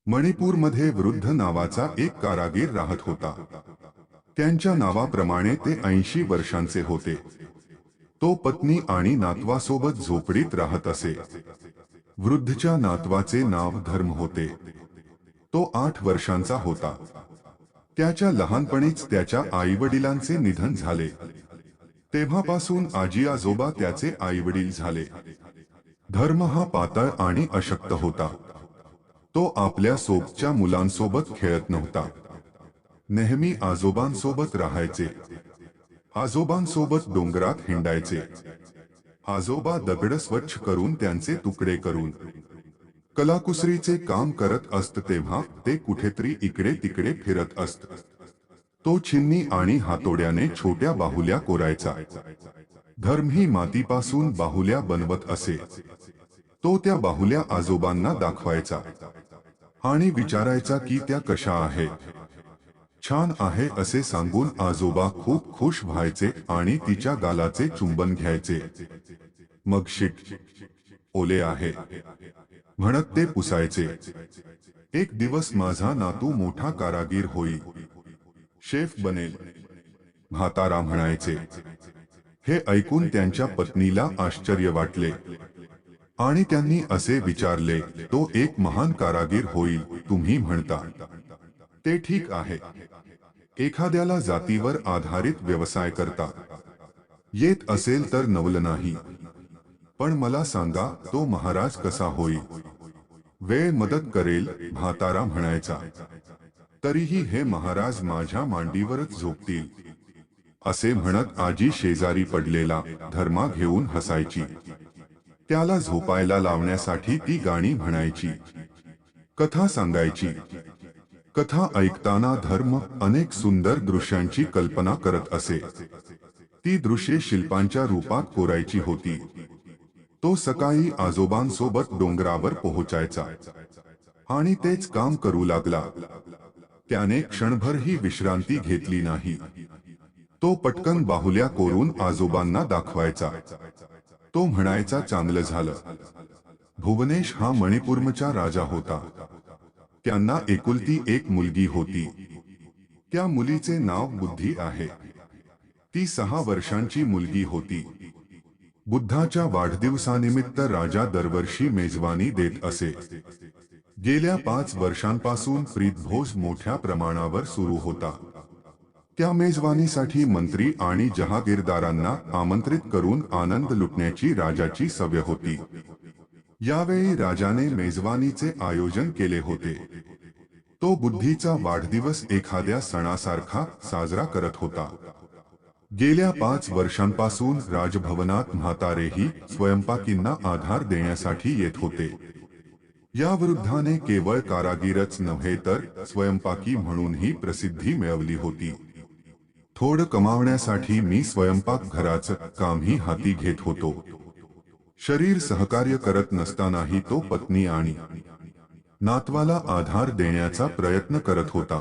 मणिपूरमध्ये वृद्ध नावाचा एक कारागीर राहत होता। त्यांच्या नावाप्रमाणे ते 80 वर्षांचे होते। तो पत्नी आणि नातवासोबत झोपडीत राहत असे। वृद्धच्या नातवाचे नाव धर्म होते। तो 8 वर्षांचा होता। त्याच्या लहानपणीच त्याच्या आईवडिलांचे निधन झाले। तेव्हापासून आजी आजोबा त्याचे आईवडील झाले। धर्म हा पातळ आणि अशक्त होता। तो आपल्या सोबतच्या मुलांसोबत खेळत नव्हता। नेहमी आजोबांसोबत राहायचे। आजोबांसोबत डोंगरात हिंडायचे। आजोबा दगड स्वच्छ करून त्यांचे तुकडे करून कलाकुसरीचे काम करत असत तेव्हा ते कुठेतरी इकडे तिकडे फिरत असत। तो छिन्नी आणि हातोड्याने छोट्या बाहुल्या कोरायचा। धर्म ही मातीपासून बाहुल्या बनवत असे। तो त्या बाहुल्या आजोबांना दाखवायचा आणि विचारायचा की त्या कशा आहेत। छान आहे असे सांगून आजोबा खूप खुश व्हायचे आणि तिच्या गालाचे चुंबन घ्यायचे। मग शिट ओले आहे म्हणत ते पुसायचे। एक दिवस माझा नातू मोठा कारागीर होईल, शेफ बनेल, म्हातारा म्हणायचे। हे ऐकून त्यांच्या पत्नीला आश्चर्य वाटले आणि त्यांनी असे विचारले, तो एक महान कारागीर होईल तुम्ही म्हणता? ते ठीक आहे। एखाद्याला जातीवर आधारित व्यवसाय करता येत असेल तर नवल नाही, पण मला सांगा तो महाराज कसा होईल? वेळ मदत करेल, म्हातारा म्हणायचा। तरीही हे महाराज माझ्या मांडीवरच झोपतील असे म्हणत आजी शेजारी पडलेला धर्मा घेऊन हसायची। त्याला झोपायला लावण्यासाठी ती गाणी म्हणायची, कथा सांगायची। कथा ऐकताना धर्म अनेक सुंदर दृश्यांची कल्पना करत असे। ती दृश्ये शिल्पांच्या रूपात कोरायची होती। तो सकाळी आजोबांसोबत डोंगरावर पोहोचायचा आणि तेच काम करू लागला। त्याने क्षणभरही विश्रांती घेतली नाही। तो पटकन बाहुल्या कोरून आजोबांना दाखवायचा। तो म्हणायचा चांगलं झालं। भुवनेश हा मणिपूरचा राजा होता। त्यांना एकुलती एक मुलगी होती। त्या मुलीचे नाव बुद्धी आहे। ती 6 वर्षांची मुलगी होती। बुद्धाच्या वाढदिवसानिमित्त राजा दरवर्षी मेजवानी देत असे। गेल्या 5 वर्षांपासून प्रीतभोज मोठ्या प्रमाणावर सुरू होता। त्या मेजवानीसाठी मंत्री आणि जहागीरदारांना आमंत्रित करून आनंद लुटण्याची राजाची सवय होती। यावेळी राजाने मेजवानीचे आयोजन केले होते। तो बुद्धीचा वाढदिवस एखाद्या सणासारखा साजरा करत होता। गेल्या 5 वर्षांपासून राजभवनात म्हातारेही स्वयंपाकींना आधार देण्यासाठी येत होते। या वृद्धाने केवळ कारागीरच नव्हे तर स्वयंपाकी म्हणूनही प्रसिद्धी मिळवली होती। थोडं कमावण्यासाठी मी स्वयंपाकघराचं कामही हाती घेत होतो। शरीर सहकार्य करत नसतानाही तो पत्नी आणि नातवाला आधार देण्याचा प्रयत्न करत होता।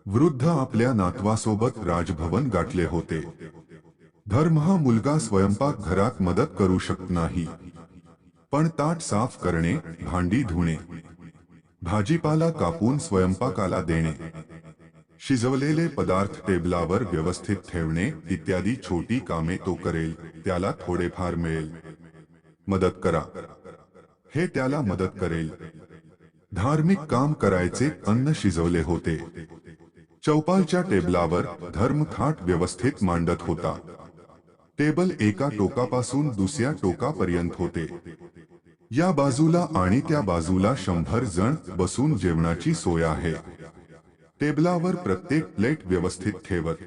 वृद्ध आपल्या नातवासोबत राजभवन गाठले होते। धर्म हा मुलगा स्वयंपाकघरात मदत करू शकत नाही, पण ताट साफ करणे, भांडी धुणे, भाजीपाला कापून स्वयंपाकाला देणे, शिजवलेले पदार्थ टेबलावर व्यवस्थित ठेवणे इत्यादी छोटी कामे तो करेल। त्याला थोडेफार मिळेल, मदत करा, हे त्याला मदत करेल। धार्मिक काम करायचे, अन्न शिजवले होते। चौपालच्या टेबलावर धर्म थाट व्यवस्थित मांडत होता। टेबल एका टोकापासून दुसऱ्या टोकापर्यंत होते। या बाजूला आणि त्या बाजूला 100 जण बसून जेवणाची सोय आहे। टेबलावर प्रत्येक प्लेट व्यवस्थित ठेवत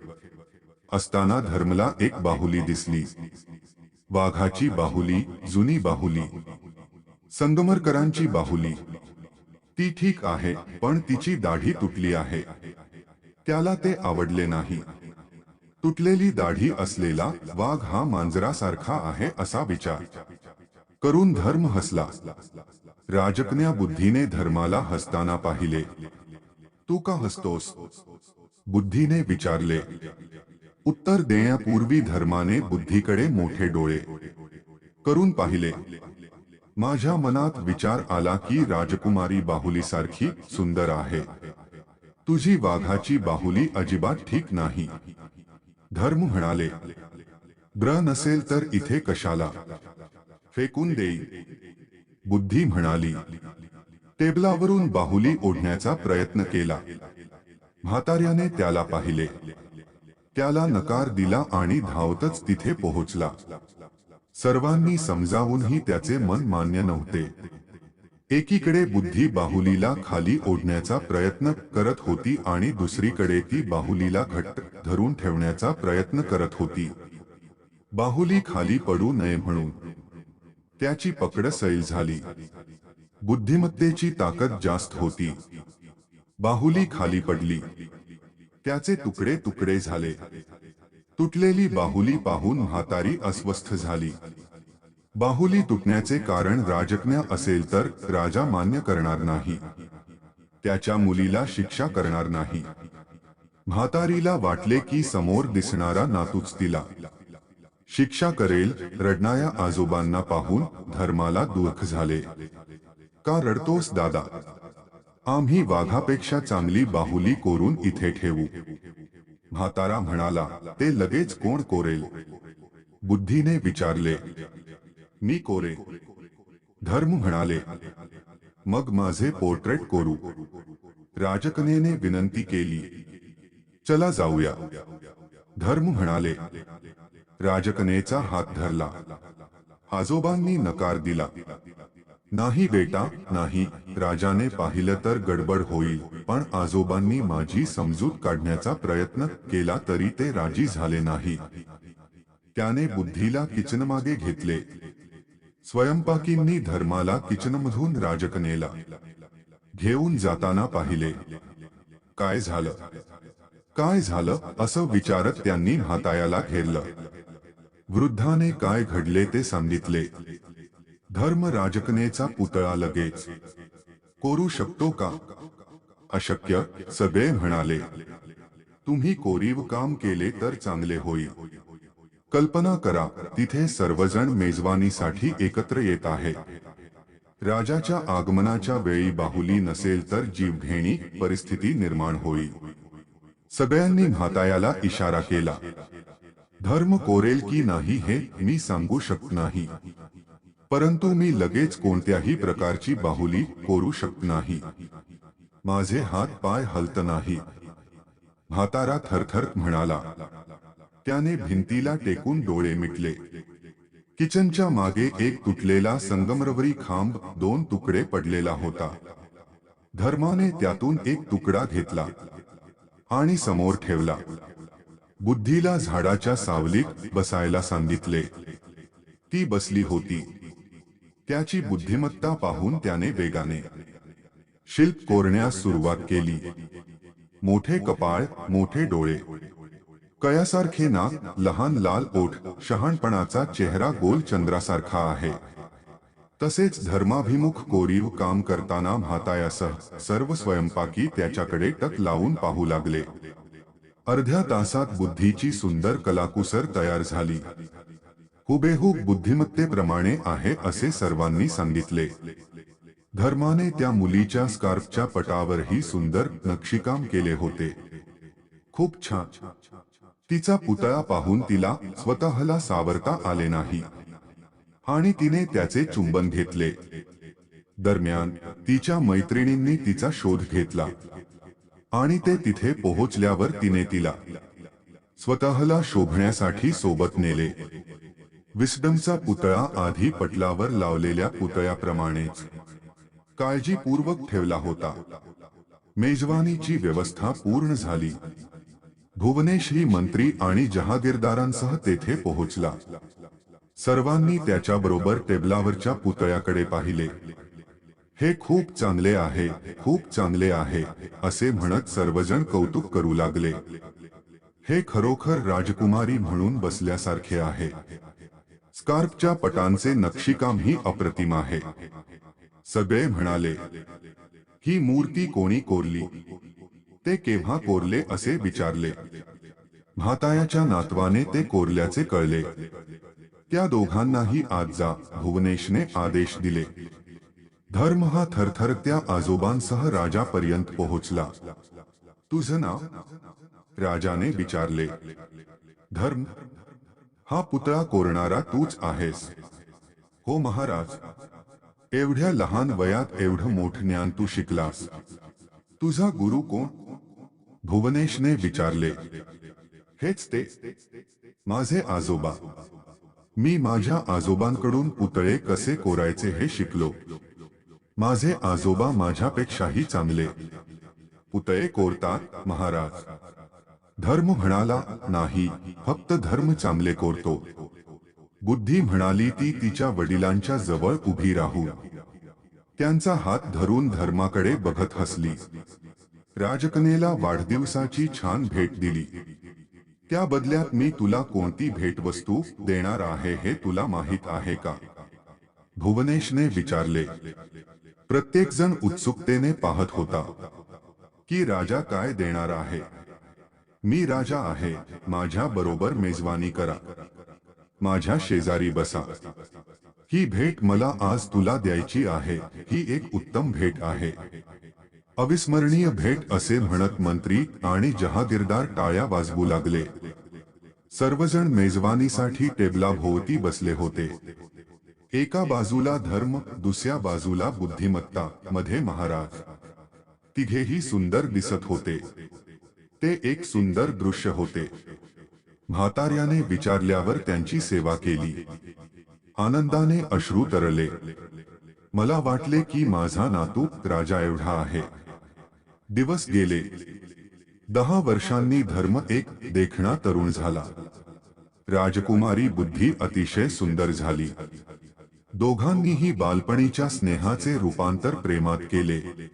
असताना धर्मला एक बाहुली दिसली। वाघाची बाहुली, जुनी बाहुली, संगमरकरांची बाहुली। ती ठीक आहे, पण तिची दाढी तुटली आहे। त्याला ते आवडले नाही। तुटलेली दाढी असलेला वाघ हा मांजरासारखा आहे असा विचार करून धर्म हसला। राजकन्या बुद्धीने धर्माला हसताना पाहिले। तू का हसतोस? बुद्धीने विचारले। उत्तर देण्यापूर्वी धर्माने बुद्धीकडे मोठे डोळे करून पाहिले। माझ्या मनात विचार आला की राजकुमारी बाहुलीसारखी सुंदर आहे. तुझी वाघाची बाहुली अजिबात ठीक नाही. धर्म म्हणाले, ब्र नसेल तर इथे कशाला? फेकून देई. बुद्धी म्हणाली, टेबलावरून बाहुली ओढण्याचा प्रयत्न केला. म्हाताऱ्याने त्याला पाहिले. त्याला नकार दिला आणि धावतच तिथे पोहोचला. सर्वांनी समजावूनही त्याचे मन मान्य नव्हते. एकीकडे बुद्धी बाहुलीला खाली ओढण्याचा प्रयत्न करत होती आणि दुसरीकडे ती बाहुलीला घट्ट धरून ठेवण्याचा प्रयत्न करत होती. बाहुली खाली पडू नये म्हणून त्याची पकड सैल झाली. बुद्धिमत्तेची ताकद जास्त होती. बाहुली खाली पडली. त्याचे तुकडे तुकडे झाले. तुटलेली बाहुली पाहून म्हातारी अस्वस्थ झाली. बाहुली तुटण्याचे कारण राजकन्या असेल तर राजा मान्य करणार नाही. त्याच्या मुलीला शिक्षा करणार नाही. म्हातारीला वाटले की समोर दिसणारा नातूच तिला शिक्षा करेल. रडणाऱ्या आजोबांना पाहून धर्माला दुःख झाले. का रडतोस दादा? आम्ही वाघापेक्षा चांगली बाहुली कोरून इथे ठेवू. म्हातारा म्हणाला, ते लगेच कोण कोरेल? बुद्धीने विचारले. मी कोरे. धर्म म्हणाले, मग माझे पोर्ट्रेट कोरू. राजकन्येने विनंती केली. चला जाऊया. धर्म म्हणाले. राजकन्येचा हात धरला. आजोबांनी नकार दिला. नाही बेटा, नाही. राजाने पाहिलं तर गडबड होईल. पण आजोबांनी माझी समजूत काढण्याचा प्रयत्न केला तरी ते राजी झाले नाही. त्याने बुद्धीला किचनमागे घेतले. स्वयंपाकींनी धर्माला किचनमधून राजकन्येला घेऊन जाताना पाहिले. काय झालं? काय झालं असं विचारत त्यांनी म्हाताऱ्याला घेरलं. वृद्धाने काय घडले ते सांगितले. धर्म राजकन्येचा पुतळा लगेच कोरू शकतो का? अशक्य, सगळे म्हणाले. तुम्ही कोरीव काम केले तर चांगले होईल. कल्पना करा, तिथे सर्वजण मेजवानीसाठी एकत्र येत आहेत. राजाच्या आगमनाच्या वेळी बाहुली नसेल तर जीवघेणी परिस्थिती निर्माण होईल. सगळ्यांनी म्हाताऱ्याला इशारा केला. धर्म कोरेल की नाही हे मी सांगू शकत नाही, परंतु मी लगेच कोणत्याही प्रकारची बाहुली कोरू शकत नाही. माझे हात पाय हलत नाही. म्हातारा थरथरत म्हणाला. त्याने भिंतीला टेकून डोळे मिटले. किचनच्या मागे एक तुटलेला संगमरवरी खांब 2 तुकडे पडलेला होता. धर्माने त्यातून एक तुकडा घेतला आणि समोर ठेवला. बुद्धीला झाडाच्या सावलीत बसायला सांगितले. ती बसली होती. त्याची बुद्धिमत्ता पाहून त्याने वेगाने शिल्प कोरण्यास सुरुवात केली. मोठे कपाळ, मोठे डोळे, कयासारखे नाक, लहान लाल ओठ, शहाणपणाचा चेहरा गोल चंद्रासारखा आहे. तसेच धर्माभिमुख कोरीव काम करताना म्हाताऱ्यासह सर्व स्वयंपाकी त्याच्याकडे टक लावून पाहू लागले. अर्ध्या तासात बुद्धीची सुंदर कलाकुसर तयार झाली. हुबेहूब बुद्धिमत्तेप्रमाणे आहे असे सर्वांनी सांगितले. धर्माने त्या मुलीच्या स्कार्फच्या पटावरही सुंदर नक्षीकाम केले होते. खूप छान. तिचा पुतळा पाहून तिला स्वतःला सावरता आले नाही आणि तिने त्याचे चुंबन घेतले. दरम्यान तिच्या मैत्रिणींनी तिचा शोध घेतला आणि ते तिथे पोहोचल्यावर तिने तिला स्वतःला शोभण्यासाठी सोबत नेले. विस्डमचा पुतळा आधी पटलावर लावलेल्या पुतळ्याप्रमाणेच काळजीपूर्वक ठेवला होता. मेजवानीची व्यवस्था पूर्ण झाली. भुवनेशही मंत्री आणि जहागीरदारांसह तेथे पोहोचला. सर्वांनी त्याच्याबरोबर टेबलावरच्या पुतळ्याकडे पाहिले. हे खूप चांगले आहे, खूप चांगले आहे असे म्हणत सर्वजण कौतुक करू लागले. हे खरोखर राजकुमारी म्हणून बसल्यासारखे आहे. स्कार्फच्या पटांचे नक्षीकामही अप्रतिम आहे. सगळे म्हणाले, ही मूर्ती कोणी कोरली? ते केव्हा कोरले असे विचारले. म्हाताऱ्याच्या नातवाने ते कोरल्याचे कळले. त्या दोघांनाही आत जा, भुवनेशने आदेश दिले. धर्म हा थरथरत्या आजोबांसह राजापर्यंत पोहोचला. तुझं नाव? राजाने विचारले. धर्म. हा पुतळा कोरणारा तूच आहेस? हो महाराज. एवढ्या लहान वयात एवढं मोठं ज्ञान तू शिकलास. तुझा गुरु कोण? भुवनेशने विचारले. हेच ते, माझे आजोबा. मी माझ्या आजोबांकडून पुतळे कसे कोरायचे हे शिकलो. माझे आजोबा माझ्यापेक्षाही चांगले पुतळे कोरतात महाराज. धर्म म्हणाला, नाही, फक्त धर्म चांगले कोरतो. बुद्धी म्हणाली ती तिच्या वडिलांच्या जवळ उभी राहू. त्यांचा हात धरून धर्माकडे बघत हसली. राजकन्येला वाढदिवसाची छान भेट दिली. त्या बदल्यात मी तुला कोणती भेटवस्तू देणार आहे हे तुला माहीत आहे का? भुवनेशने विचारले. प्रत्येक जण उत्सुकतेने पाहत होता की राजा काय देणार आहे. मी राजा आहे, माझ्या बरोबर मेजवानी करा. माझ्या शेजारी बसा. ही भेट मला आज तुला द्यायची आहे. ही एक उत्तम भेट आहे. अविस्मरणीय भेट असे म्हणत मंत्री आणि जहागीरदार टाळ्या वाजवू लागले. सर्वजण मेजवानीसाठी टेबलाभोवती बसले होते. एका बाजूला धर्म, दुसऱ्या बाजूला बुद्धिमत्ता, मध्ये महाराज. तिघेही सुंदर दिसत होते. ते एक सुंदर दृश्य होते. म्हाताऱ्याने विचारल्यावर त्यांची सेवा केली. आनंदाने अश्रू तरळले. मला वाटले की माझा नातू राजा एवढा आहे. दिवस गेले. 10 वर्षांनी धर्म एक देखणा तरुण झाला. राजकुमारी बुद्धी अतिशय सुंदर झाली. दोघांनीही बालपणीच्या स्नेहाचे रूपांतर प्रेमात केले.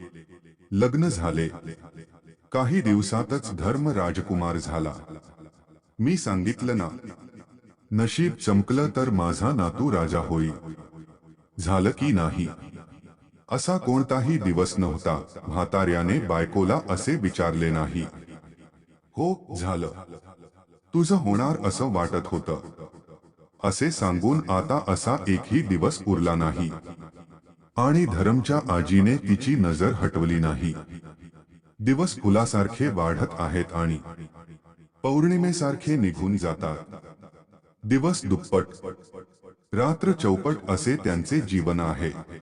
लग्न झाले. काही दिवसातच धर्म राजकुमार झाला. मी सांगितलं ना, नशीब चमकलं तर माझा नातू राजा होईल. झालं की नाही? असा कोणताही दिवस नव्हता म्हाताऱ्याने बायकोला असे विचारले नाही. हो, झालं. तुझं होणार असं वाटत होतं. असे सांगून आता असा एकही दिवस उरला नाही. आणि धर्मच्या आजीने तिची नजर हटवली नाही. दिवस फुलासारखे वाढत आहेत आणि पौर्णिमेसारखे निघून जातात. दिवस दुप्पट, रात्र चौपट असे त्यांचे जीवन आहे.